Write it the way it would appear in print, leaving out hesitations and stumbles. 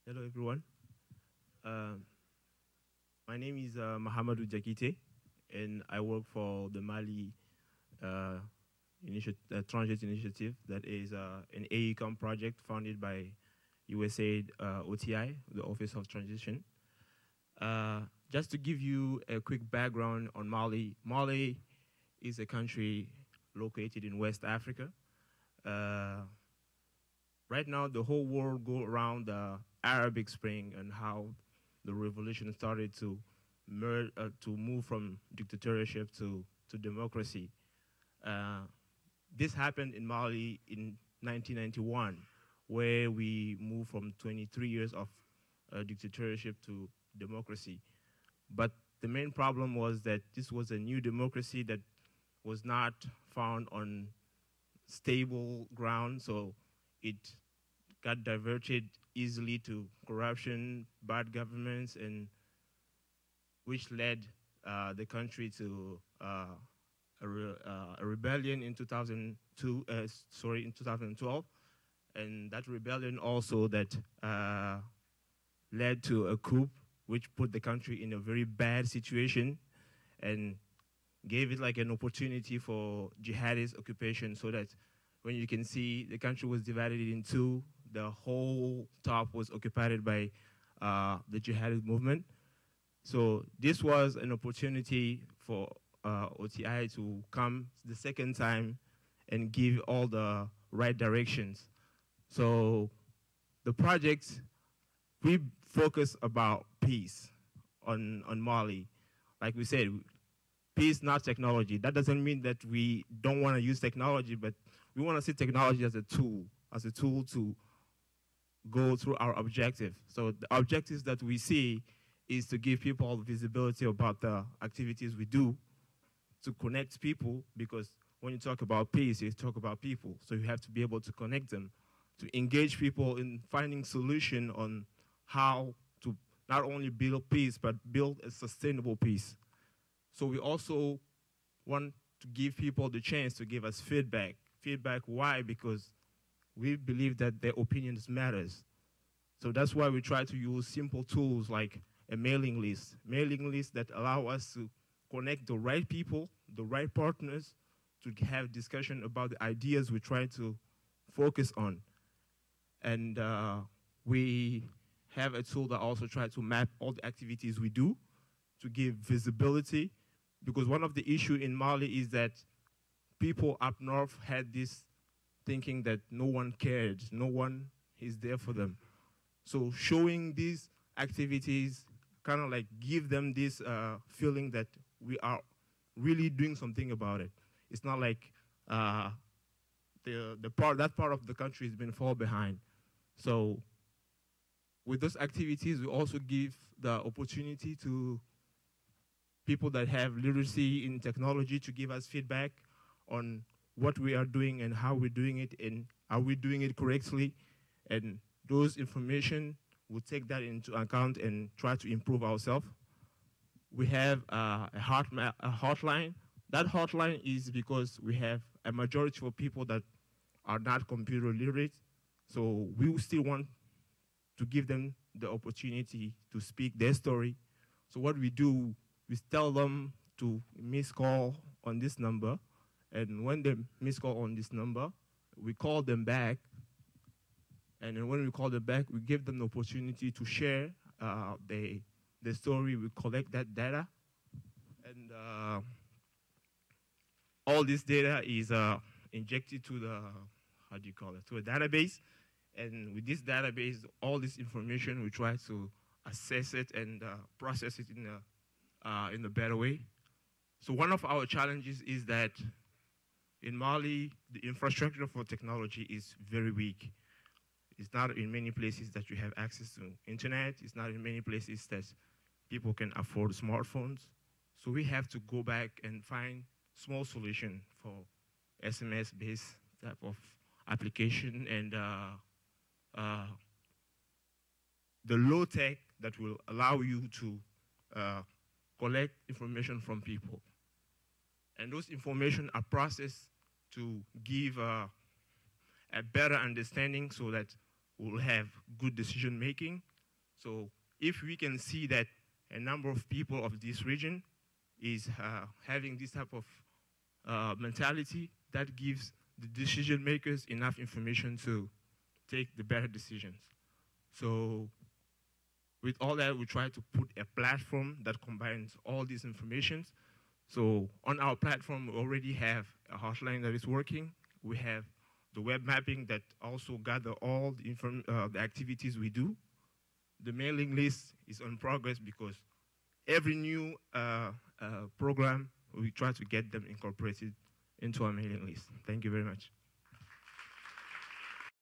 Hello, everyone. Uh, my name is Mahamadou Diakite, and I work for the Mali Transit Initiative. That is an AECOM project funded by USAID OTI, the Office of Transition. Just to give you a quick background on Mali, Mali is a country located in West Africa. Right now, the whole world go around the Arabic Spring and how the revolution started to move from dictatorship to democracy. This happened in Mali in 1991, where we moved from 23 years of dictatorship to democracy. But the main problem was that this was a new democracy that was not found on stable ground, so it got diverted easily to corruption, bad governments, and which led the country to a rebellion in 2012, and that rebellion also that led to a coup, which put the country in a very bad situation, and gave it like an opportunity for jihadist occupation, so that when you can see the country was divided in two, the whole top was occupied by the jihadist movement. So this was an opportunity for OTI to come the second time and give all the right directions. So the project, we focus about peace on Mali. Like we said, peace, not technology. That doesn't mean that we don't want to use technology, but we want to see technology as a tool to go through our objective. So the objectives that we see is to give people visibility about the activities we do, to connect people, because when you talk about peace, you talk about people. So you have to be able to connect them, to engage people in finding solution on how to not only build peace, but build a sustainable peace. So we also want to give people the chance to give us feedback. Feedback, why? Because we believe that their opinions matters. So that's why we try to use simple tools like a mailing list that allow us to connect the right people, the right partners, to have discussion about the ideas we try to focus on. And we have a tool that also tries to map all the activities we do to give visibility, because one of the issues in Mali is that people up north had this thinking that no one cared, no one is there for them. So showing these activities kind of like give them this feeling that we are really doing something about it. It's not like that part of the country has been fall behind. So with those activities, we also give the opportunity to people that have literacy in technology to give us feedback on what we are doing and how we're doing it, and are we doing it correctly. And those information, we'll take that into account and try to improve ourselves. We have a hotline. That hotline is because we have a majority of people that are not computer literate. So we still want to give them the opportunity to speak their story. So what we do, we tell them to miss call on this number, and when they miss call on this number, we call them back, and then when we call them back, we give them the opportunity to share the story. We collect that data, and all this data is injected to the, to a database, and with this database, all this information, we try to assess it and process it in a better way. So one of our challenges is that in Mali, the infrastructure for technology is very weak. It's not in many places that you have access to internet. It's not in many places that people can afford smartphones. So we have to go back and find small solution for SMS-based type of application, and the low tech that will allow you to collect information from people. And those information are processed to give a better understanding, so that we'll have good decision making, So if we can see that a number of people of this region is having this type of mentality, that gives the decision makers enough information to take the better decisions. So with all that, we try to put a platform that combines all these information. So on our platform, we already have a hotline that is working. We have the web mapping that also gather all the activities we do. The mailing list is on progress because every new program, we try to get them incorporated into our mailing list. Thank you very much.